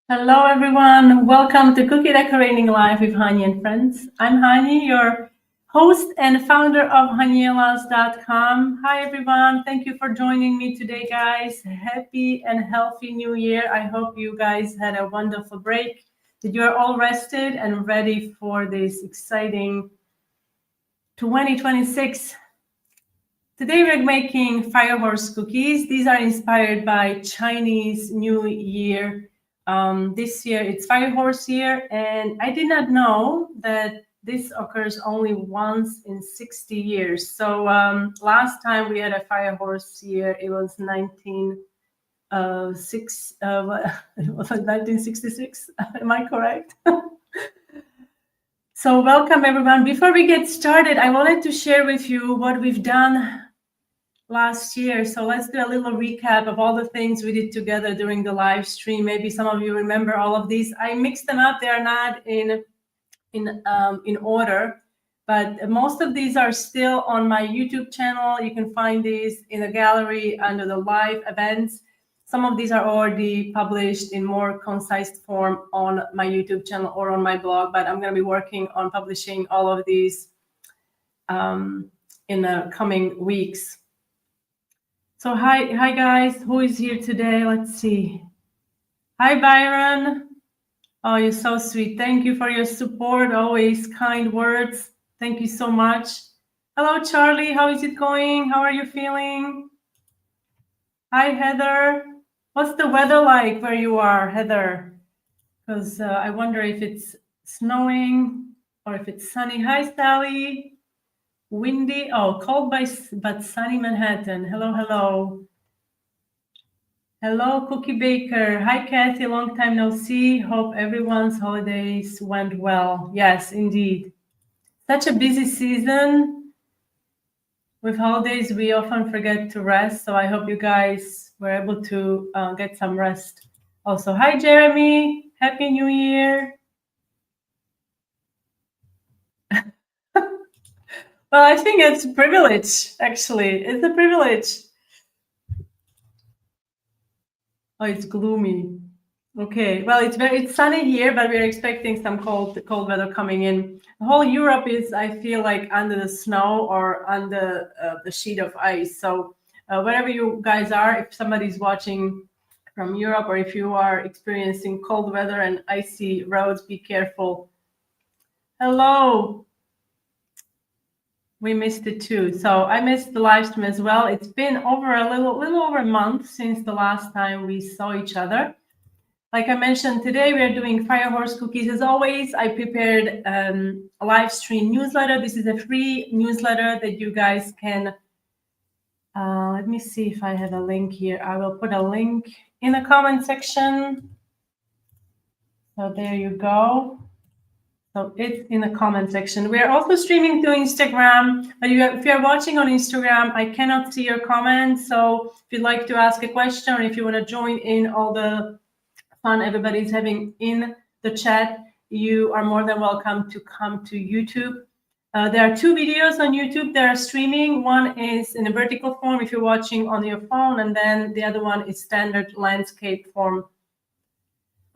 Hello, everyone. Welcome to Cookie Decorating Live with Hani and Friends. I'm Hani, your host and founder of Hanielas.com. Hi, everyone. Thank you for joining me today, guys. Happy and healthy New Year. I hope you guys had a wonderful break, that you are all rested and ready for this exciting 2026. Today we're making fire horse cookies. These are inspired by Chinese New Year. This year it's fire horse year, and I did not know that this occurs only once in 60 years. So last time we had a fire horse year, it was 1966. Am I correct? So welcome everyone. Before we get started, I wanted to share with you what we've done last year. So let's do a little recap of all the things we did together during the live stream. Maybe some of you remember all of these. I mixed them up. They are not in order, but most of these are still on my YouTube channel. You can find these in the gallery under the live events. Some of these are already published in more concise form on my YouTube channel or on my blog, but I'm going to be working on publishing all of these in the coming weeks. So hi guys, who is here today? Let's see. Hi Byron. Oh, you're so sweet. Thank you for your support, always kind words. Thank you so much. Hello Charlie, how is it going? How are you feeling? Hi Heather. What's the weather like where you are, Heather? Because I wonder if it's snowing or if it's sunny. Hi Sally. Windy, cold but sunny Manhattan. Hello. Hello, Cookie Baker. Hi, Kathy. Long time no see. Hope everyone's holidays went well. Yes, indeed. Such a busy season. With holidays, we often forget to rest. So I hope you guys were able to get some rest. Also, hi, Jeremy. Happy New Year. Well, I think it's a privilege, actually. It's a privilege. Oh, it's gloomy. Okay, well, it's sunny here, but we're expecting some cold weather coming in. The whole Europe is, I feel like, under the snow or under the sheet of ice. So wherever you guys are, if somebody's watching from Europe or if you are experiencing cold weather and icy roads, be careful. Hello. We missed it too. So I missed the live stream as well. It's been over a little over a month since the last time we saw each other. Like I mentioned, today we are doing fire horse cookies. As always, I prepared a live stream newsletter. This is a free newsletter that you guys can, let me see if I have a link here. I will put a link in the comment section. So there you go. So it's in the comment section. We are also streaming to Instagram, but if you're watching on Instagram, I cannot see your comments. So if you'd like to ask a question or if you want to join in all the fun everybody's having in the chat, you are more than welcome to come to YouTube. There are two videos on YouTube that are streaming. One is in a vertical form if you're watching on your phone, and then the other one is standard landscape form.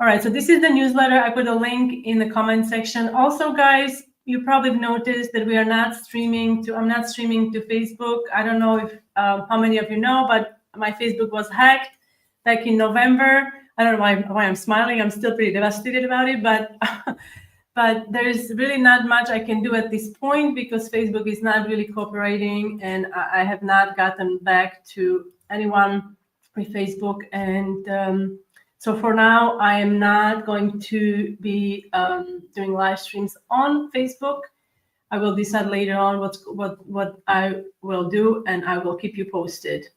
All right, so this is the newsletter. I put a link in the comment section. Also, guys, you probably noticed that I'm not streaming to Facebook. I don't know if how many of you know, but my Facebook was hacked back in November. I don't know why I'm smiling. I'm still pretty devastated about it, but but there's really not much I can do at this point because Facebook is not really cooperating, and I have not gotten back to anyone with Facebook. And so for now, I am not going to be doing live streams on Facebook. I will decide later on what I will do, and I will keep you posted.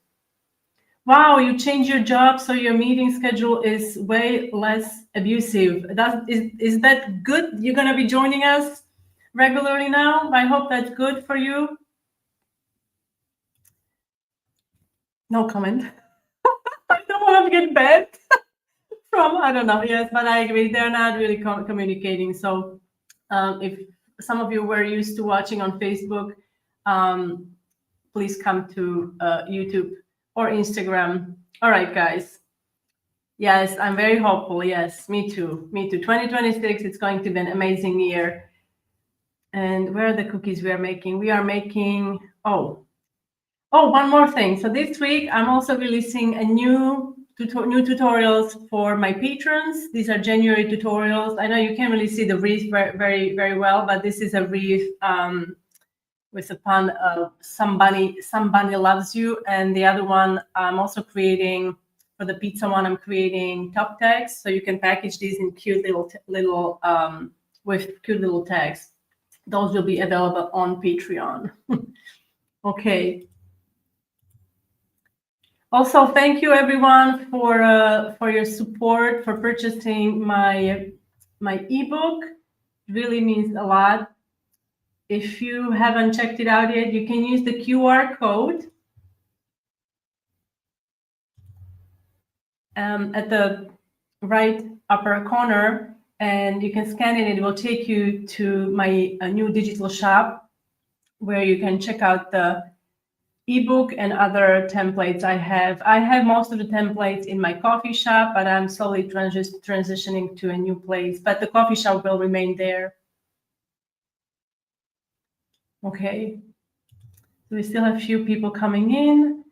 Wow, you changed your job, so your meeting schedule is way less abusive. Is that good? You're going to be joining us regularly now? I hope that's good for you. No comment. I don't want to get banned from, I don't know. Yes, but I agree. They're not really communicating. So if some of you were used to watching on Facebook, please come to YouTube or Instagram. All right, guys. Yes, I'm very hopeful. Yes, me too. Me too. 2026, it's going to be an amazing year. And where are the cookies we are making? We are making, one more thing. So this week, I'm also releasing a new tutorials for my patrons. These are January tutorials. I know you can't really see the wreath very well, but this is a wreath with a pun of somebody loves you, and the other one I'm also creating for the pizza one. I'm creating top tags, so you can package these in cute little with cute little tags. Those will be available on Patreon. Okay. Also, thank you everyone for your support, for purchasing my ebook. It really means a lot. If you haven't checked it out yet, you can use the QR code at the right upper corner, and you can scan it. It will take you to my new digital shop where you can check out the ebook and other templates I have. I have most of the templates in my coffee shop, but I'm slowly transitioning to a new place. But the coffee shop will remain there. Okay. So we still have a few people coming in.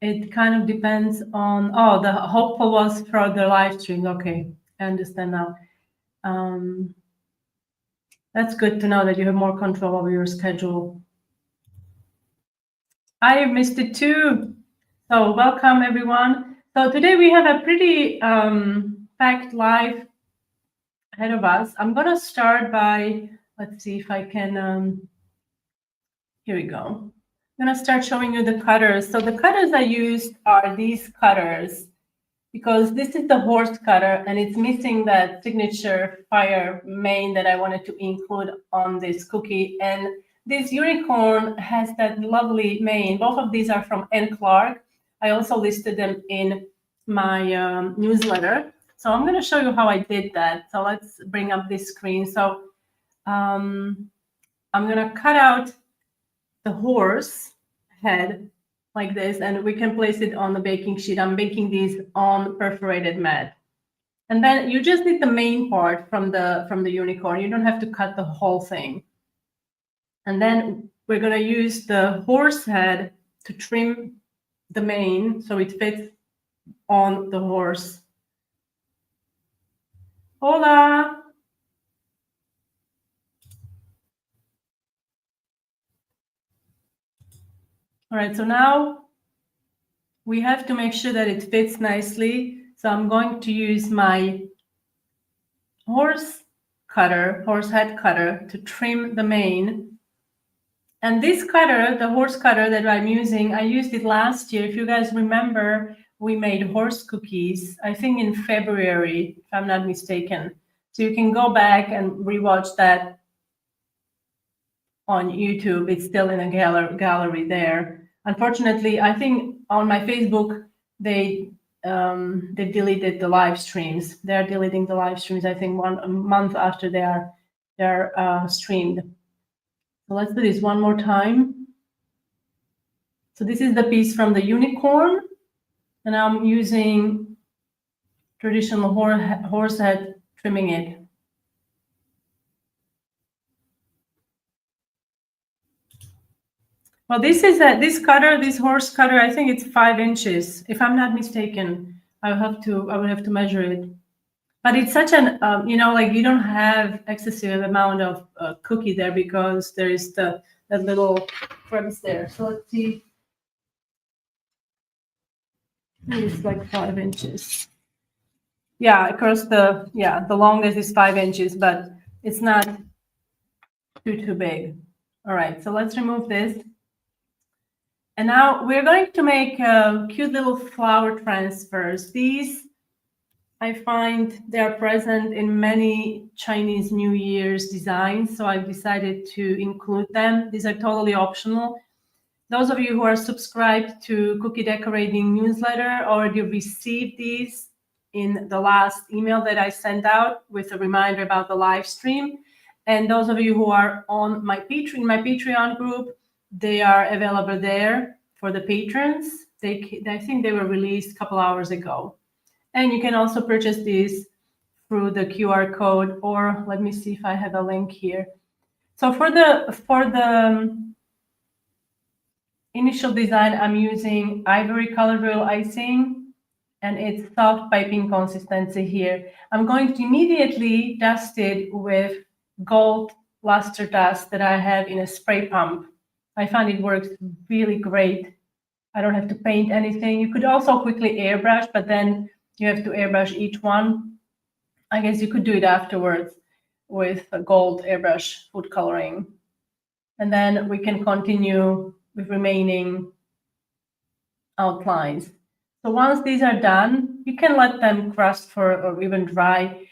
It kind of depends on, the hopeful was for the live stream. Okay, I understand now. That's good to know that you have more control over your schedule. I missed it too. So welcome everyone. So today we have a pretty packed live ahead of us. I'm gonna start by, let's see if I can, here we go. I'm gonna start showing you the cutters. So the cutters I used are these cutters, because this is the horse cutter and it's missing that signature fire mane that I wanted to include on this cookie. And this unicorn has that lovely mane. Both of these are from N. Clark. I also listed them in my newsletter. So I'm going to show you how I did that. So let's bring up this screen. So I'm going to cut out the horse head like this, and we can place it on the baking sheet. I'm baking these on perforated mat. And then you just need the main part from the unicorn. You don't have to cut the whole thing. And then we're going to use the horse head to trim the mane so it fits on the horse. Hola. All right, so now we have to make sure that it fits nicely. So I'm going to use my horse head cutter to trim the mane. And this cutter, the horse cutter that I'm using, I used it last year. If you guys remember, we made horse cookies, I think in February, if I'm not mistaken. So you can go back and rewatch that on YouTube. It's still in a gallery there. Unfortunately, I think on my Facebook, they deleted the live streams. They're deleting the live streams, I think, a month after they're streamed. So let's do this one more time. So this is the piece from the unicorn, and I'm using traditional horse head, trimming it. Well, this horse cutter, I think it's 5 inches, if I'm not mistaken. I would have to measure it. But it's such an, like you don't have excessive amount of cookie there because there is that little crevice there. So let's see. It's like 5 inches. Yeah, across the longest is 5 inches, but it's not too big. All right, so let's remove this. And now we're going to make cute little flower transfers. These, I find they're present in many Chinese New Year's designs, so I've decided to include them. These are totally optional. Those of you who are subscribed to Cookie Decorating newsletter already received these in the last email that I sent out with a reminder about the live stream. And those of you who are on my Patreon group, they are available there for the patrons. I think they were released a couple hours ago. And you can also purchase these through the QR code, or let me see if I have a link here. So for the initial design, I'm using ivory colored real icing, and it's soft piping consistency here. I'm going to immediately dust it with gold luster dust that I have in a spray pump. I find it works really great. I don't have to paint anything. You could also quickly airbrush, but then you have to airbrush each one. I guess you could do it afterwards with a gold airbrush food coloring. And then we can continue with remaining outlines. So once these are done, you can let them crust for or even dry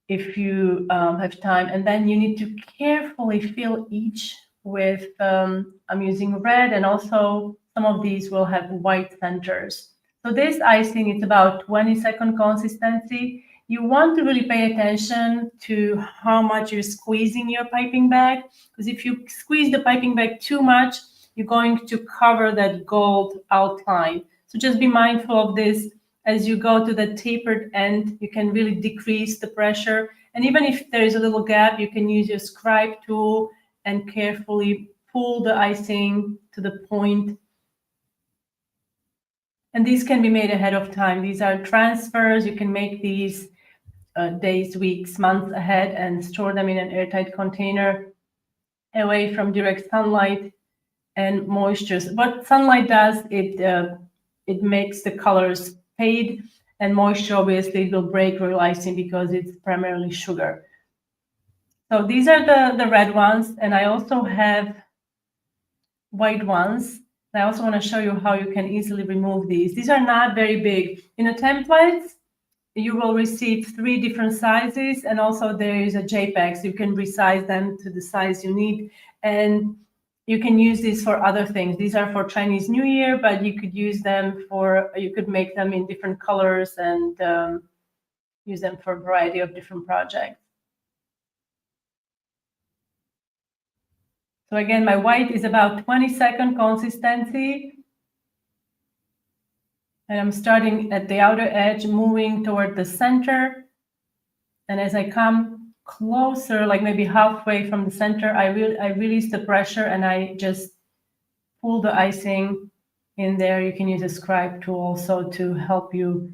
if you have time. And then you need to carefully fill each with, I'm using red, and also some of these will have white centers. So this icing, it's about 20-second consistency. You want to really pay attention to how much you're squeezing your piping bag, because if you squeeze the piping bag too much, you're going to cover that gold outline. So just be mindful of this. As you go to the tapered end, you can really decrease the pressure. And even if there is a little gap, you can use your scribe tool and carefully pull the icing to the point. And these can be made ahead of time. These are transfers. You can make these days, weeks, months ahead and store them in an airtight container away from direct sunlight and moisture. What sunlight does, it makes the colors fade, and moisture obviously will break real icing because it's primarily sugar. So these are the red ones, and I also have white ones. I also want to show you how you can easily remove these. These are not very big. In the templates, you will receive 3 different sizes, and also there is a JPEG, so you can resize them to the size you need. And you can use these for other things. These are for Chinese New Year, but you could use them for, you could make them in different colors and use them for a variety of different projects. So again, my white is about 20-second consistency. And I'm starting at the outer edge, moving toward the center. And as I come closer, like maybe halfway from the center, I release the pressure and I just pull the icing in there. You can use a scribe tool also to help you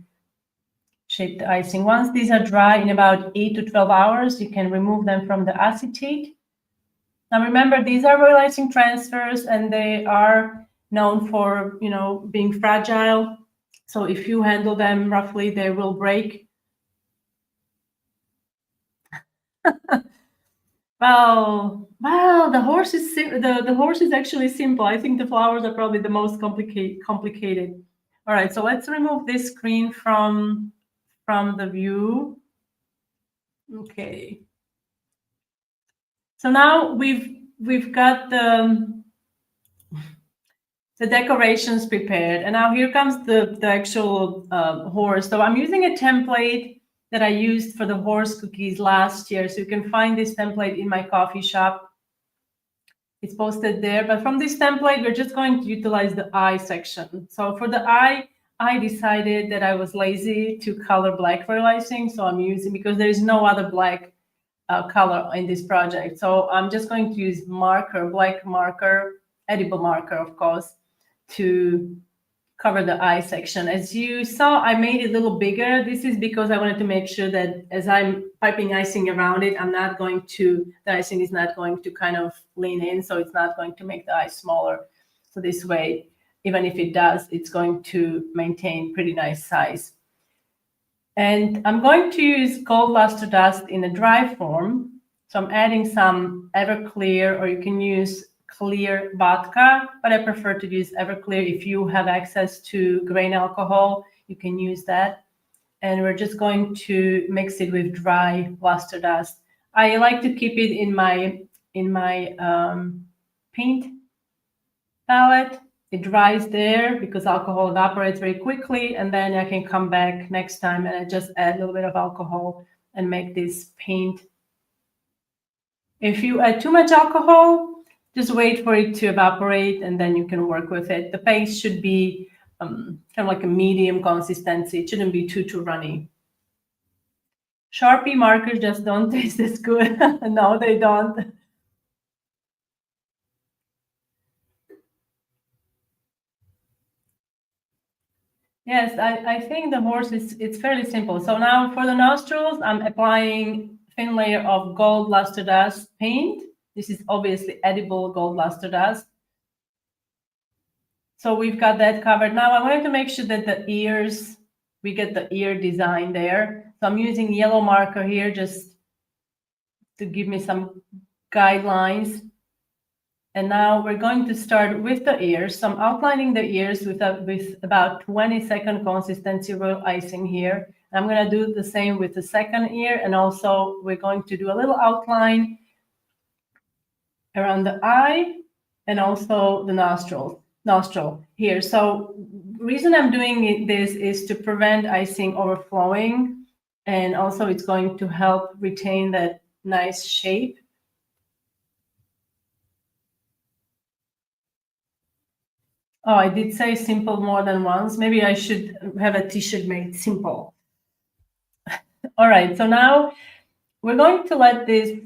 shape the icing. Once these are dry, in about 8 to 12 hours, you can remove them from the acetate. Now remember, these are royal icing transfers, and they are known for, being fragile. So if you handle them roughly, they will break. Well, the horse is the horse is actually simple. I think the flowers are probably the most complicated. All right, so let's remove this screen from the view. Okay. So now we've got the decorations prepared, and now here comes the actual horse. So I'm using a template that I used for the horse cookies last year. So you can find this template in my coffee shop. It's posted there. But from this template, we're just going to utilize the eye section. So for the eye, I decided that I was lazy to color black for icing. So I'm using, because there is no other black color in this project. So I'm just going to use marker, black marker, edible marker, of course, to cover the eye section. As you saw, I made it a little bigger. This is because I wanted to make sure that as I'm piping icing around it, the icing is not going to kind of lean in, so it's not going to make the eye smaller. So this way, even if it does, it's going to maintain pretty nice size. And I'm going to use gold luster dust in a dry form. So I'm adding some Everclear, or you can use clear vodka, but I prefer to use Everclear. If you have access to grain alcohol, you can use that. And we're just going to mix it with dry luster dust. I like to keep it in my paint palette. It dries there because alcohol evaporates very quickly, and then I can come back next time and I just add a little bit of alcohol and make this paint. If you add too much alcohol, just wait for it to evaporate and then you can work with it. The paste should be kind of like a medium consistency. It shouldn't be too runny. Sharpie markers just don't taste as good. No, they don't. Yes, I think the horse is it's fairly simple. So now for the nostrils, I'm applying thin layer of gold luster dust paint. This is obviously edible gold luster dust. So we've got that covered. Now I wanted to make sure that the ears, we get the ear design there. So I'm using yellow marker here just to give me some guidelines. And now we're going to start with the ears. So I'm outlining the ears with about 20-second consistency royal icing here. I'm going to do the same with the second ear. And also we're going to do a little outline around the eye and also the nostril here. So reason I'm doing this is to prevent icing overflowing. And also it's going to help retain that nice shape. Oh, I did say simple more than once. Maybe I should have a t-shirt made simple. All right, so now we're going to let this,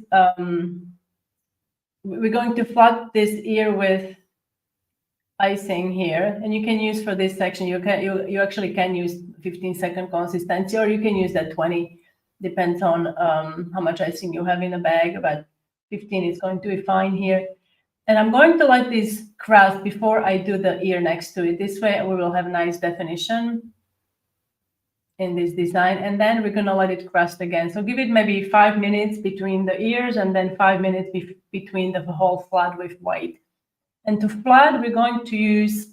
we're going to flood this ear with icing here. And you can use for this section, you actually can use 15-second consistency, or you can use that 20, depends on how much icing you have in the bag, but 15 is going to be fine here. And I'm going to let this crust before I do the ear next to it. This way we will have nice definition in this design. And then we're going to let it crust again. So give it maybe 5 minutes between the ears and then 5 minutes between the whole flood with white. And to flood, we're going to use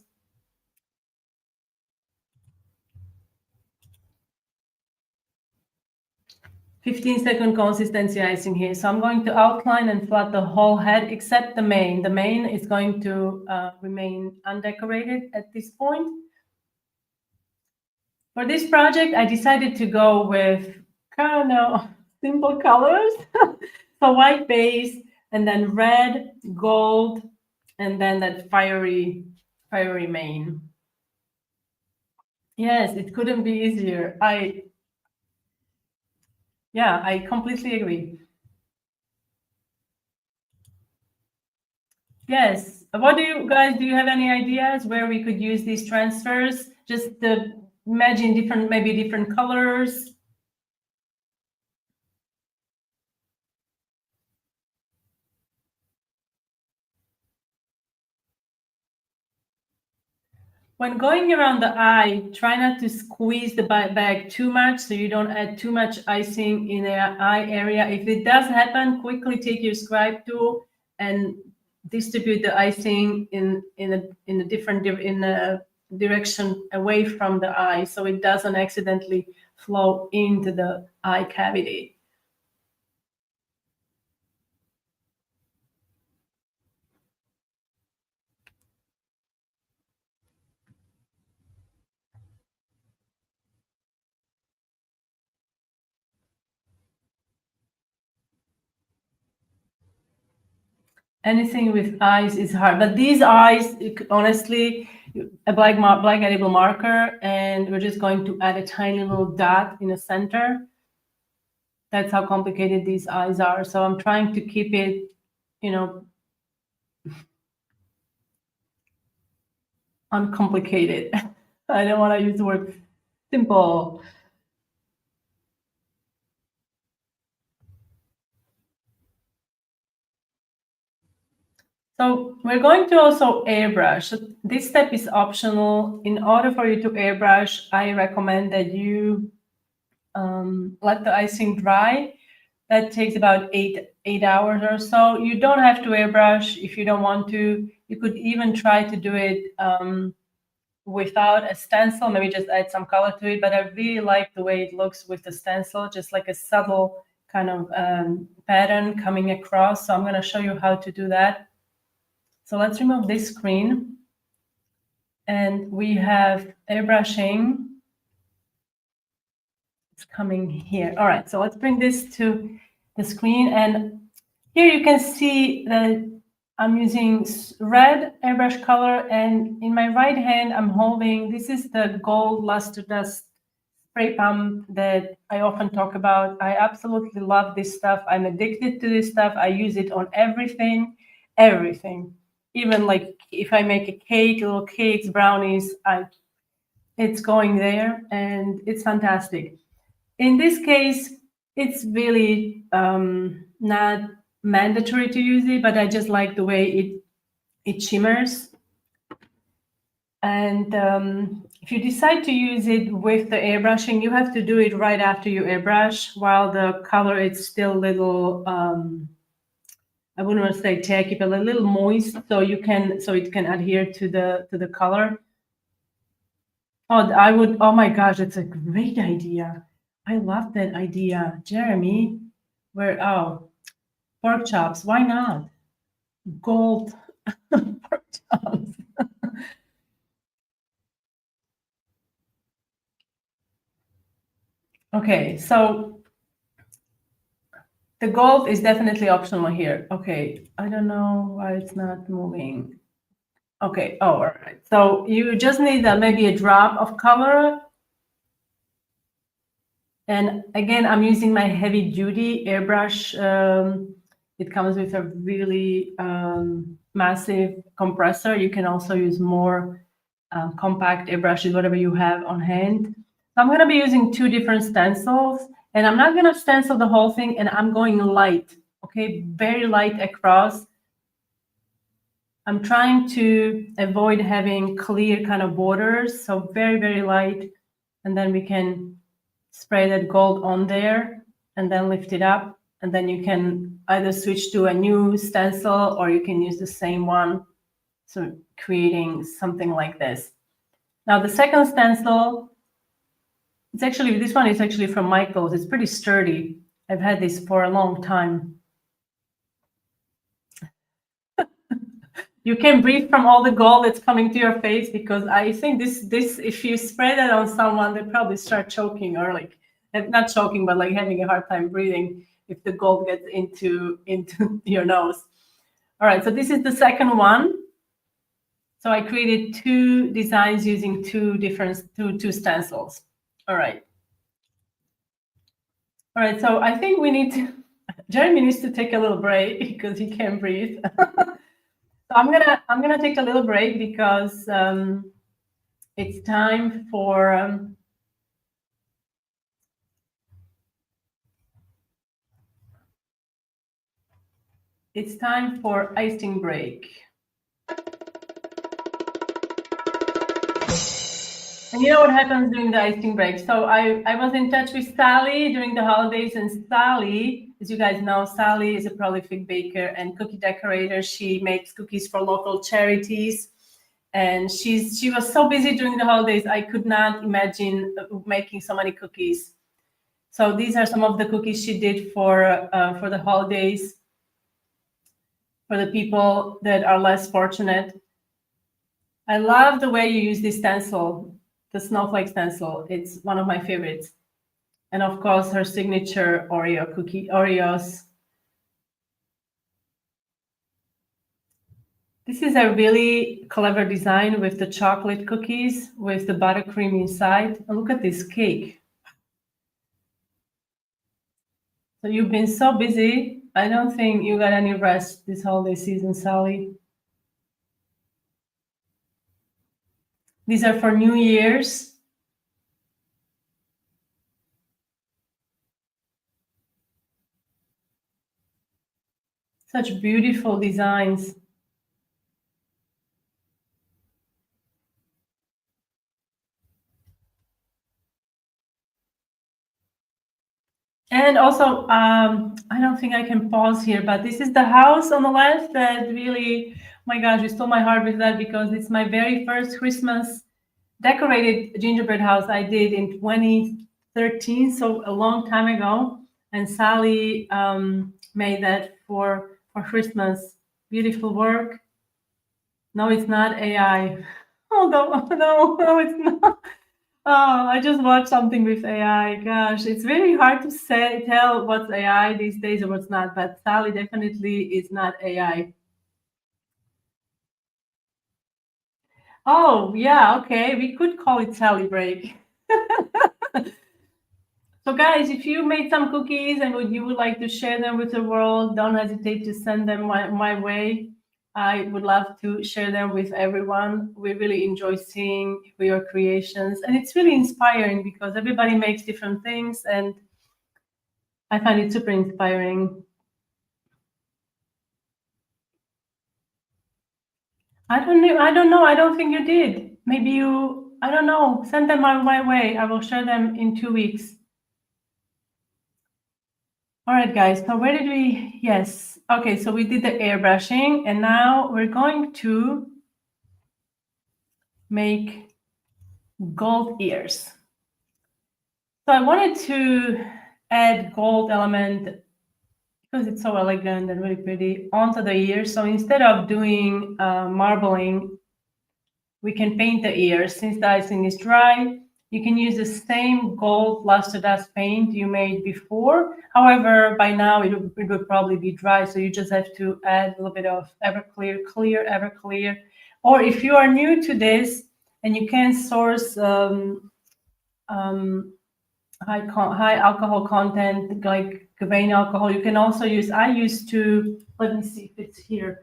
"15-second consistency icing" here. So I'm going to outline and flood the whole head except the mane. The mane is going to remain undecorated at this point. For this project, I decided to go with kind of simple colors. So white base, and then red, gold, and then that fiery mane. Yes, it couldn't be easier. Yeah, I completely agree. Yes. What do you guys, do you have any ideas where we could use these transfers? Just to imagine different, maybe different colors. When going around the eye, try not to squeeze the bag too much so you don't add too much icing in the eye area. If it does happen, quickly take your scribe tool and distribute the icing in a different direction away from the eye so it doesn't accidentally flow into the eye cavity. Anything with eyes is hard, but these eyes, honestly, a black edible marker, and we're just going to add a tiny little dot in the center. That's how complicated these eyes are. So I'm trying to keep it, you know, uncomplicated. I don't want to use the word simple. So we're going to also airbrush. So this step is optional. In order for you to airbrush, I recommend that you let the icing dry. That takes about eight hours or so. You don't have to airbrush if you don't want to. You could even try to do it without a stencil, maybe just add some color to it. But I really like the way it looks with the stencil, just like a subtle kind of pattern coming across. So I'm going to show you how to do that. So let's remove this screen. And we have airbrushing. It's coming here. All right, so let's bring this to the screen. And here you can see that I'm using red airbrush color, and in my right hand, I'm holding, this is the gold luster dust spray pump that I often talk about. I absolutely love this stuff. I'm addicted to this stuff. I use it on everything, everything. Even like if I make a cake, little cakes, brownies, it's going there, and it's fantastic. In this case, it's really not mandatory to use it, but I just like the way it shimmers. And if you decide to use it with the airbrushing, you have to do it right after you airbrush, while the color is still little. I wouldn't want to say tacky, but a little moist, so it can adhere to the color. Oh, I would. Oh my gosh, it's a great idea. I love that idea, Jeremy. Where pork chops? Why not gold pork chops? Okay, so the gold is definitely optional here. Okay, I don't know why it's not moving. Okay, oh, all right. So you just need maybe a drop of color. And again, I'm using my heavy duty airbrush. It comes with a really massive compressor. You can also use more compact airbrushes, whatever you have on hand. So I'm going to be using two different stencils, and I'm not going to stencil the whole thing, and I'm going light, okay, very light across. I'm trying to avoid having clear kind of borders, so very, very light, and then we can spray that gold on there and then lift it up, and then you can either switch to a new stencil or you can use the same one, so creating something like this. Now the second stencil, this one is actually from Michael's. It's pretty sturdy. I've had this for a long time. You can breathe from all the gold that's coming to your face, because I think this if you spray that on someone, they probably start choking, or like not choking, but like having a hard time breathing if the gold gets into your nose. All right, so this is the second one. So I created two designs using two stencils. All right. All right, so I think we need to, Jeremy needs to take a little break because he can't breathe. So I'm gonna take a little break because it's time for icing break. And you know what happens during the icing break? So I was in touch with Sally during the holidays, and Sally, as you guys know, Sally is a prolific baker and cookie decorator. She makes cookies for local charities, and she was so busy during the holidays. I could not imagine making so many cookies. So these are some of the cookies she did for the holidays, for the people that are less fortunate. I love the way you use this stencil, the snowflake stencil. It's one of my favorites. And of course, her signature Oreos. This is a really clever design with the chocolate cookies with the buttercream inside. And look at this cake. So you've been so busy. I don't think you got any rest this holiday season, Sally. These are for New Year's. Such beautiful designs. And also, I don't think I can pause here, but this is the house on the left that really, my gosh, you stole my heart with that, because it's my very first Christmas decorated gingerbread house I did in 2013, so a long time ago. And Sally made that for Christmas. Beautiful work. No, it's not AI. Oh no, no, it's not. Oh, I just watched something with AI. Gosh, it's very hard to tell what's AI these days or what's not. But Sally definitely is not AI. Oh, yeah, okay. We could call it Sally break. So, guys, if you made some cookies and you would like to share them with the world, don't hesitate to send them my way. I would love to share them with everyone. We really enjoy seeing your creations, and it's really inspiring because everybody makes different things, and I find it super inspiring. I don't know. I don't know. I don't think you did. Maybe you. I don't know. Send them my way. I will share them in 2 weeks. All right, guys. So where did we? Yes. Okay. So we did the airbrushing, and now we're going to make gold ears. So I wanted to add gold element because it's so elegant and really pretty onto the ears. So instead of doing marbling, we can paint the ears. Since the icing is dry, you can use the same gold luster dust paint you made before. However, by now it would probably be dry, so you just have to add a little bit of Everclear, clear Everclear. Or if you are new to this and you can source um, high alcohol content like Gavain alcohol, you can also use. I used to. Let me see if it's here.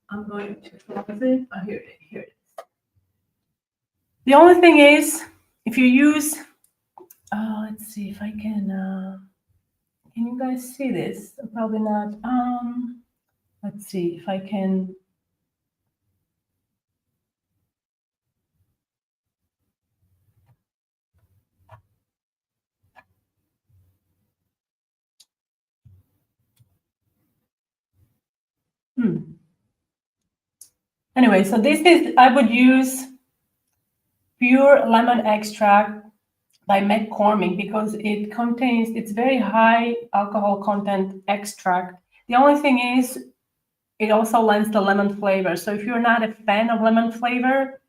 I'm going to close it. Oh, here it is. The only thing is, if you use, let's see if I can you guys see this? Probably not. Let's see if I can. Hmm. Anyway, so this is, I would use pure lemon extract by McCormick because it's very high alcohol content extract. The only thing is, it also lends the lemon flavor. So if you're not a fan of lemon flavor,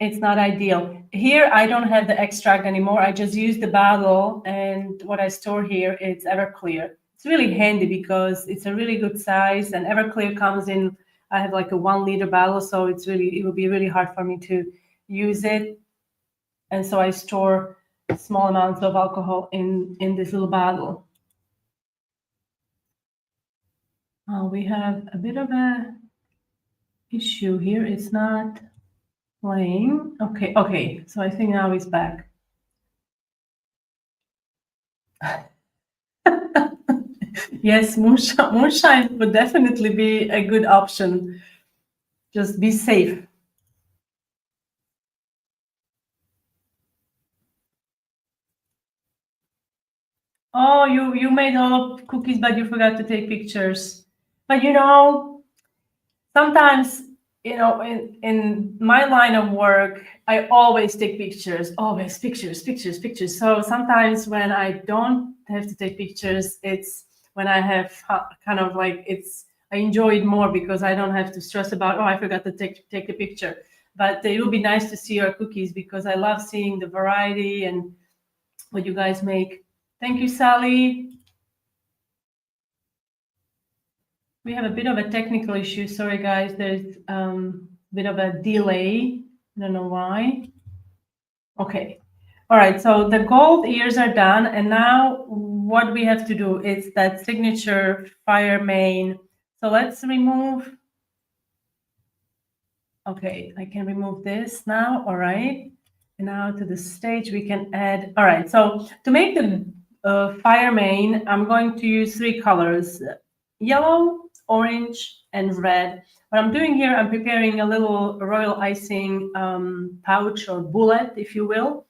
it's not ideal. Here, I don't have the extract anymore. I just use the bottle, and what I store here is Everclear. It's really handy because it's a really good size, and Everclear comes in. I have like a 1 liter bottle, so it will be really hard for me to use it, and so I store small amounts of alcohol in this little bottle. We have a bit of a issue here. It's not playing. Okay, okay. So I think now it's back. Yes, moonshine would definitely be a good option. Just be safe. Oh, you made all cookies, but you forgot to take pictures. But sometimes, in my line of work, I always take pictures, always pictures, pictures, pictures. So sometimes when I don't have to take pictures, it's when I have kind of like I enjoy it more because I don't have to stress about, oh, I forgot to take a picture. But it will be nice to see your cookies because I love seeing the variety and what you guys make. Thank you, Sally. We have a bit of a technical issue. Sorry, guys. There's a bit of a delay. I don't know why. Okay. All right. So the gold ears are done. And now what we have to do is that signature fire main. So let's remove. Okay. I can remove this now. All right. And now to the stage, we can add. All right. So to make the fire main, I'm going to use 3 colors: yellow, orange, and red. What I'm doing here, I'm preparing a little royal icing pouch or bullet, if you will.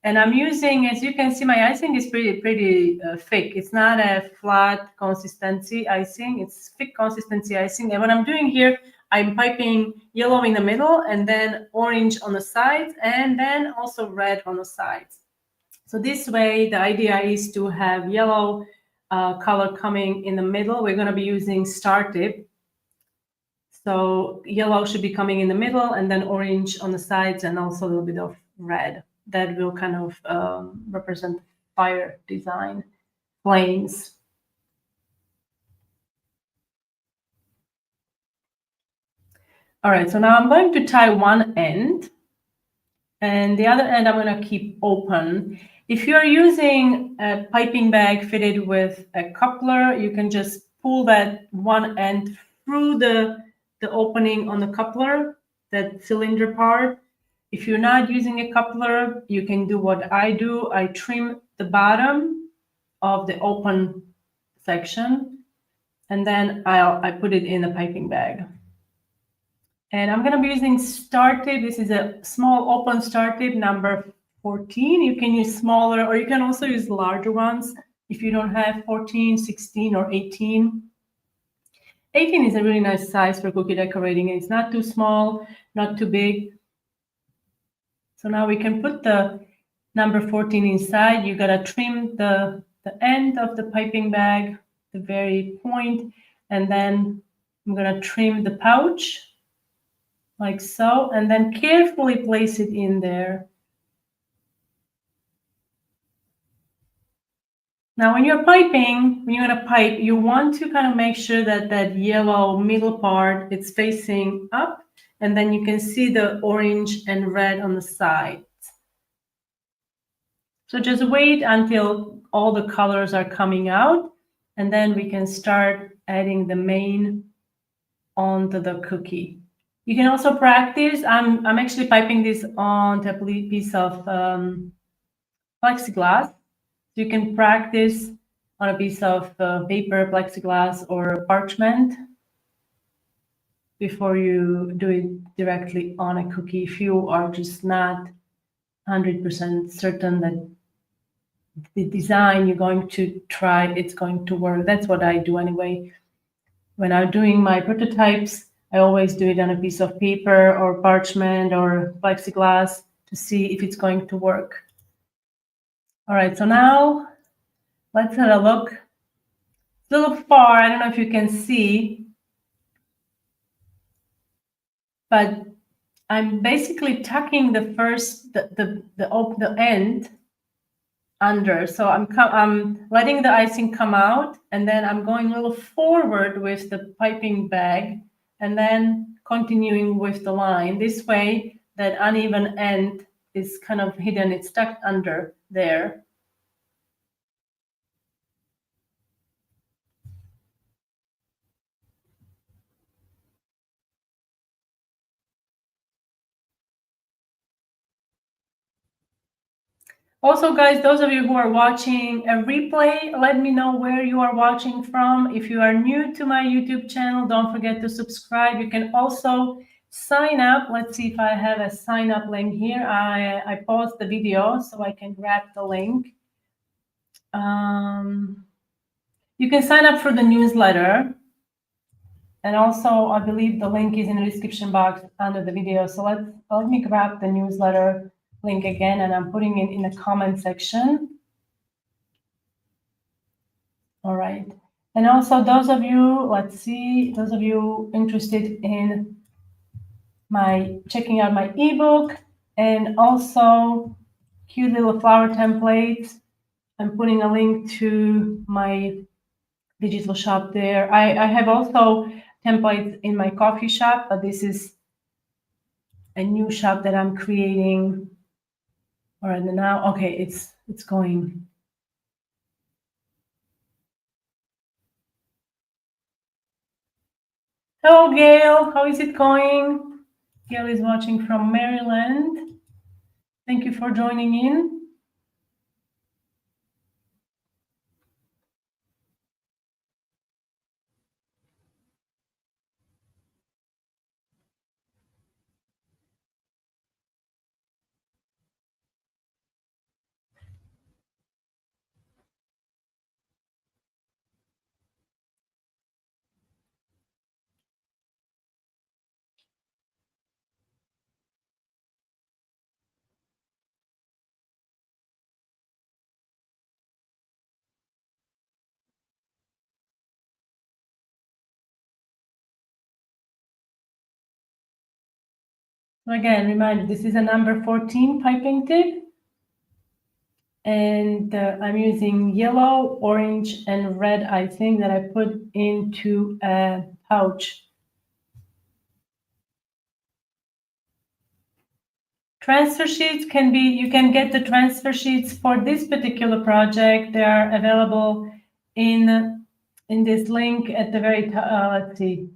And I'm using, as you can see, my icing is pretty thick. It's not a flat consistency icing. It's thick consistency icing. And what I'm doing here, I'm piping yellow in the middle and then orange on the sides and then also red on the sides. So this way, the idea is to have yellow color coming in the middle. We're going to be using star tip. So yellow should be coming in the middle and then orange on the sides and also a little bit of red. That will kind of represent fire design, flames. All right, so now I'm going to tie one end, and the other end I'm going to keep open. If you're using a piping bag fitted with a coupler, you can just pull that one end through the opening on the coupler, that cylinder part. If you're not using a coupler, you can do what I do. I trim the bottom of the open section, and then I put it in the piping bag. And I'm going to be using star tip. This is a small open star tip number 14. You can use smaller, or you can also use larger ones if you don't have 14, 16, or 18. 18 is a really nice size for cookie decorating. It's not too small, not too big. So now we can put the number 14 inside. You gotta trim the end of the piping bag, the very point, and then I'm gonna trim the pouch like so, and then carefully place it in there. Now, when you're piping, when you're gonna pipe, you want to kind of make sure that that yellow middle part is facing up, and then you can see the orange and red on the side. So just wait until all the colors are coming out, and then we can start adding the main onto the cookie. You can also practice. I'm actually piping this onto a piece of plexiglass. So you can practice on a piece of paper, plexiglass, or parchment before you do it directly on a cookie if you are just not 100% certain that the design you're going to try, it's going to work. That's what I do anyway. When I'm doing my prototypes, I always do it on a piece of paper or parchment or plexiglass to see if it's going to work. All right, so now let's have a look. It's a little far, I don't know if you can see, but I'm basically tucking the first, the end under. So I'm letting the icing come out, and then I'm going a little forward with the piping bag, and then continuing with the line. This way, that uneven end is kind of hidden. It's tucked under there. Also, guys, those of you who are watching a replay, let me know where you are watching from. If you are new to my YouTube channel, don't forget to subscribe. You can also sign up. Let's see if I have a sign up link here. I paused the video so I can grab the link. You can sign up for the newsletter. And also, I believe the link is in the description box under the video. So let me grab the newsletter link again, and I'm putting it in the comment section. All right. And also those of you, let's see, those of you interested in checking out my ebook and also cute little flower templates, I'm putting a link to my digital shop there. I have also templates in my coffee shop, but this is a new shop that I'm creating. All right, now, okay, it's going. Hello, Gail. How is it going? Gail is watching from Maryland. Thank you for joining in. So again, reminder, this is a number 14 piping tip. And I'm using yellow, orange, and red icing that I put into a pouch. Transfer sheets can be, you can get the transfer sheets for this particular project. They are available in this link at the very top. Let's see,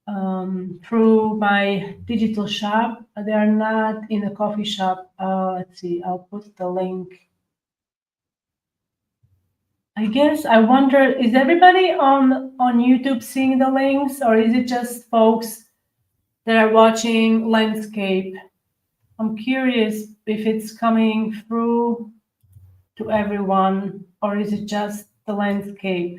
through my digital shop. They are not in the coffee shop. Let's see, I'll put the link. I guess I wonder, is everybody on YouTube seeing the links, or is it just folks that are watching landscape? I'm curious if it's coming through to everyone, or is it just the landscape?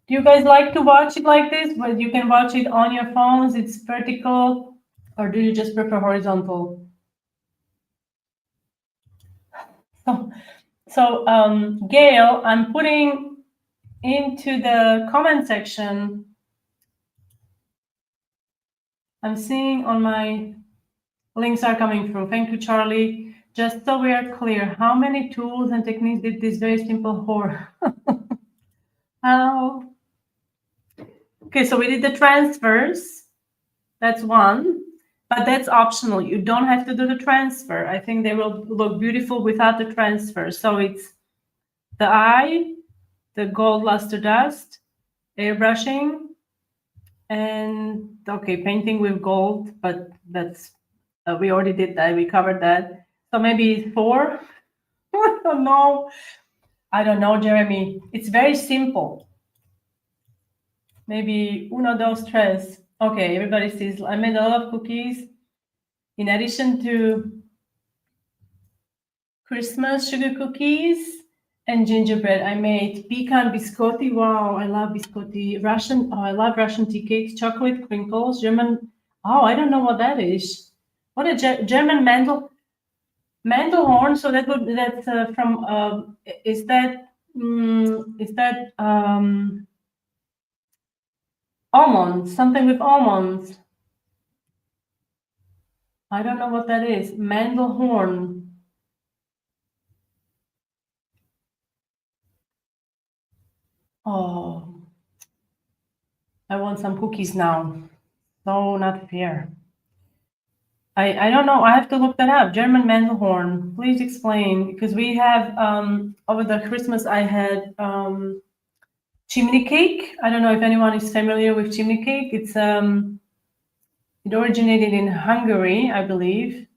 Do you guys like to watch it like this, where you can watch it on your phones, it's vertical, or do you just prefer horizontal? Gail, I'm putting into the comment section, I'm seeing on my links are coming through. Thank you, Charlie. Just so we are clear, how many tools and techniques did this very simple whore? Oh. Okay, so we did the transfers. That's one, but that's optional. You don't have to do the transfer. I think they will look beautiful without the transfer. So it's the eye, the gold luster dust, airbrushing, and okay, painting with gold, but that's, we already did that. We covered that. So maybe 4. I don't know. I don't know, Jeremy. It's very simple. Maybe uno, dos, tres. Okay, everybody sees. I made a lot of cookies. In addition to Christmas sugar cookies and gingerbread, I made pecan biscotti. Wow, I love biscotti. Russian, oh, I love Russian tea cakes, chocolate crinkles, German. Oh, I don't know what that is. What a German Mandelhorn. So that's from. Is that almonds? Something with almonds. I don't know what that is. Mandelhorn. Oh, I want some cookies now. So not fair. I don't know. I have to look that up. German Mandelhorn. Please explain, because we have over the Christmas I had chimney cake. I don't know if anyone is familiar with chimney cake. It's it originated in Hungary, I believe,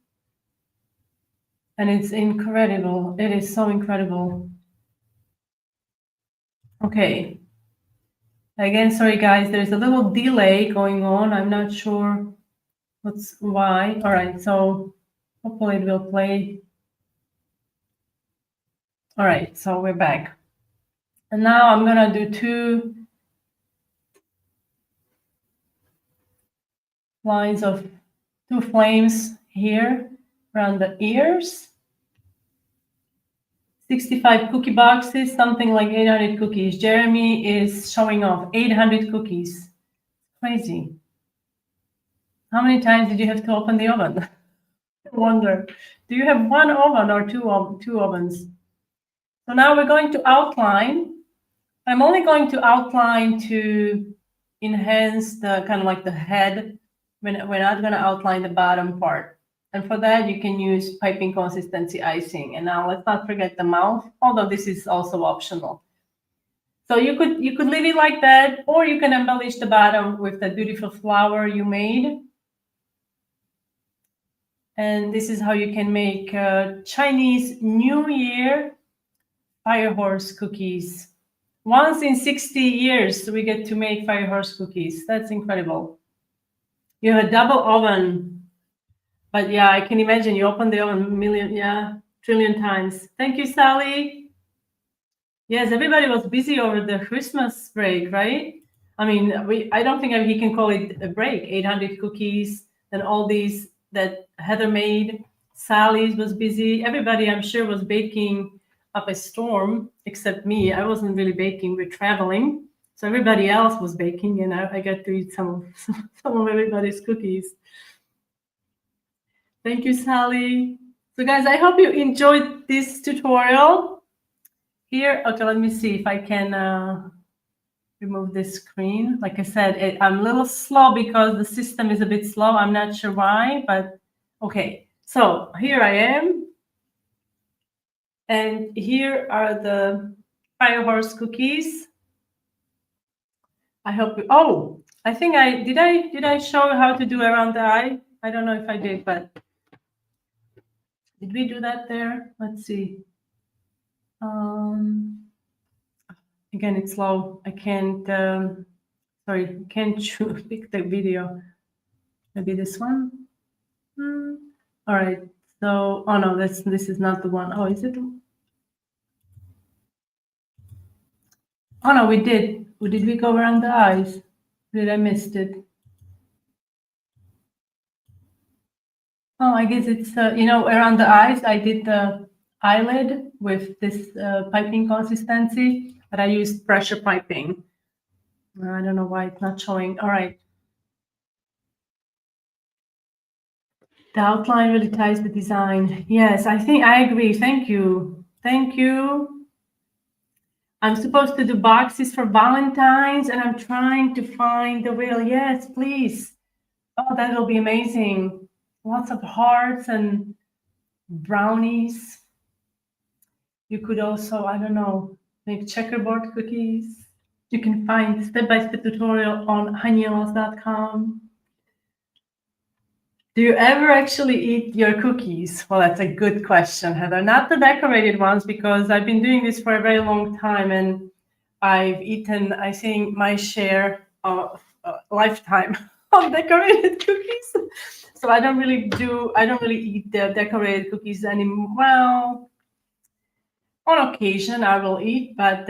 and it's incredible. It is so incredible. Okay. Again, sorry guys, there's a little delay going on. I'm not sure what's why. All right, so hopefully it will play. All right, so we're back. And now I'm gonna do 2 lines of 2 flames here around the ears. 65 cookie boxes, something like 800 cookies. Jeremy is showing off 800 cookies. Crazy. How many times did you have to open the oven? I wonder. Do you have 1 oven or 2 ovens? So now we're going to outline. I'm only going to outline to enhance the kind of like the head. We're not going to outline the bottom part. And for that, you can use piping consistency icing. And now let's not forget the mouth, although this is also optional. So you could leave it like that, or you can embellish the bottom with the beautiful flower you made. And this is how you can make Chinese New Year fire horse cookies. Once in 60 years, we get to make fire horse cookies. That's incredible. You have a double oven. But yeah, I can imagine you open the oven trillion times. Thank you, Sally. Yes, everybody was busy over the Christmas break, right? I mean, I don't think he can call it a break. 800 cookies, then all these that Heather made. Sally's was busy. Everybody, I'm sure, was baking up a storm, except me. I wasn't really baking. We're traveling. So everybody else was baking, and I got to eat some of everybody's cookies. Thank you, Sally. So guys, I hope you enjoyed this tutorial here. Okay, let me see if I can remove this screen. Like I said, I'm a little slow because the system is a bit slow. I'm not sure why, but okay. So here I am. And here are the Fire Horse cookies. I hope you, oh, I think did I show you how to do around the eye? I don't know if I did, but did we do that there? Let's see. Again, it's slow. I can't, sorry, can't pick the video. Maybe this one. All right. So, oh no, this is not the one. Oh, is it? Oh no, we did. Did we go around the eyes? Did I missed it? Oh, I guess it's around the eyes. I did the eyelid with this piping consistency, but I used pressure piping. I don't know why it's not showing. All right. The outline really ties the design. Yes, I think I agree. Thank you. Thank you. I'm supposed to do boxes for Valentine's and I'm trying to find the wheel. Yes, please. Oh, that will be amazing. Lots of hearts and brownies. You could also, I don't know, make checkerboard cookies. You can find step-by-step tutorial on Hanielas.com. Do you ever actually eat your cookies? Well, that's a good question, Heather. Not the decorated ones, because I've been doing this for a very long time and I've eaten, I think, my share of lifetime of decorated cookies. So I don't really eat the decorated cookies anymore. Well, on occasion I will eat, but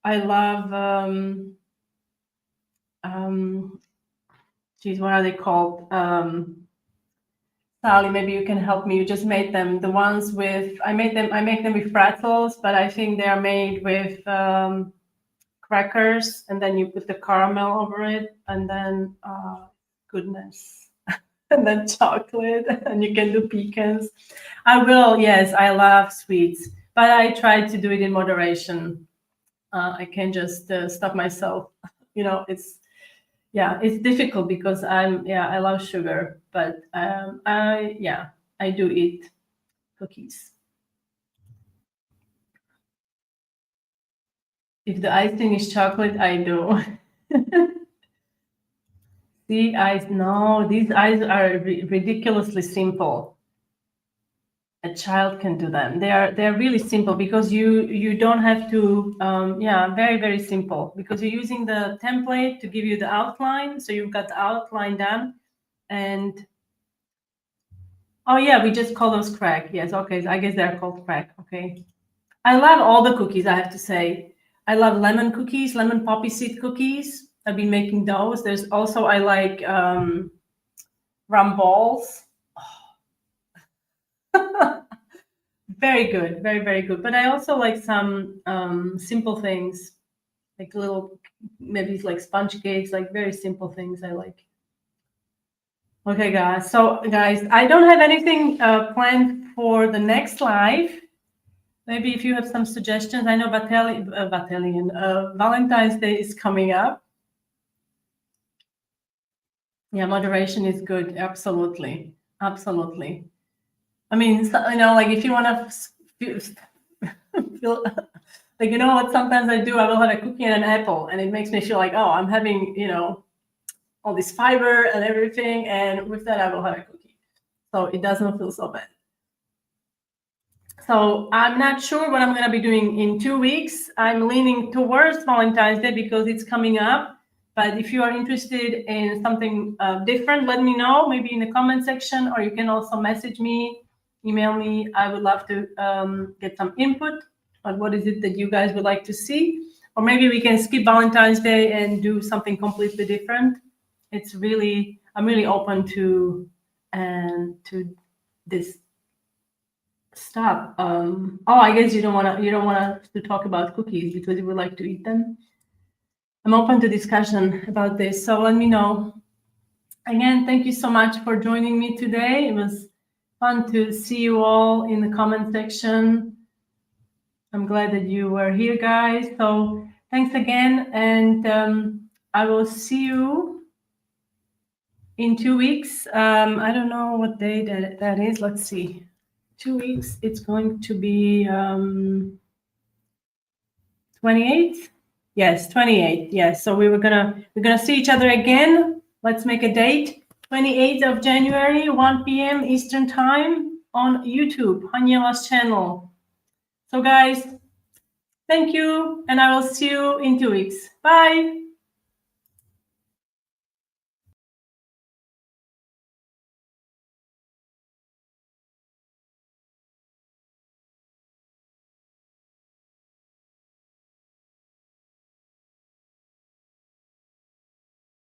I love, geez, what are they called? Sally, maybe you can help me. You just made them. The ones with, I make them with pretzels, but I think they are made with crackers, and then you put the caramel over it, and then, goodness, and then chocolate, and you can do pecans. I will, yes, I love sweets, but I try to do it in moderation. I can't just stop myself. It's difficult because I love sugar, but I do eat cookies. If the icing is chocolate, I do. See, eyes, no, these eyes are ridiculously simple. A child can do them. They're really simple because you don't have to, very, very simple, because you're using the template to give you the outline. So you've got the outline done, and oh yeah, we just call those crack. Yes, okay. I guess they're called crack. Okay. I love all the cookies, I have to say. I love lemon cookies, lemon poppy seed cookies. I've been making those. There's also, I like rum balls. Very good, very, very good. But I also like some simple things, like little, maybe like sponge cakes, like very simple things I like. Okay, guys. So, guys, I don't have anything planned for the next live. Maybe if you have some suggestions. I know Valentine's Day is coming up. Yeah, moderation is good. Absolutely. Absolutely. I mean, like if you want to feel like, what sometimes I do, I will have a cookie and an apple, and it makes me feel like, oh, I'm having, all this fiber and everything. And with that, I will have a cookie. So it doesn't feel so bad. So I'm not sure what I'm going to be doing in 2 weeks. I'm leaning towards Valentine's Day because it's coming up. But if you are interested in something different, let me know, maybe in the comment section, or you can also message me, email me. I would love to get some input on what is it that you guys would like to see. Or maybe we can skip Valentine's Day and do something completely different. I'm really open to this stuff. I guess you don't want to talk about cookies because you would like to eat them. I'm open to discussion about this, so let me know. Again, thank you so much for joining me today. It was fun to see you all in the comment section. I'm glad that you were here, guys. So Thanks again, and I will see you in 2 weeks. I don't know what day that is. Let's see. 2 weeks. It's going to be 28th. Yes, 28th. Yes. So we're gonna see each other again. Let's make a date. 28th of January, 1 p.m. Eastern Time on YouTube, Haniela's channel. So guys, thank you, and I will see you in 2 weeks. Bye.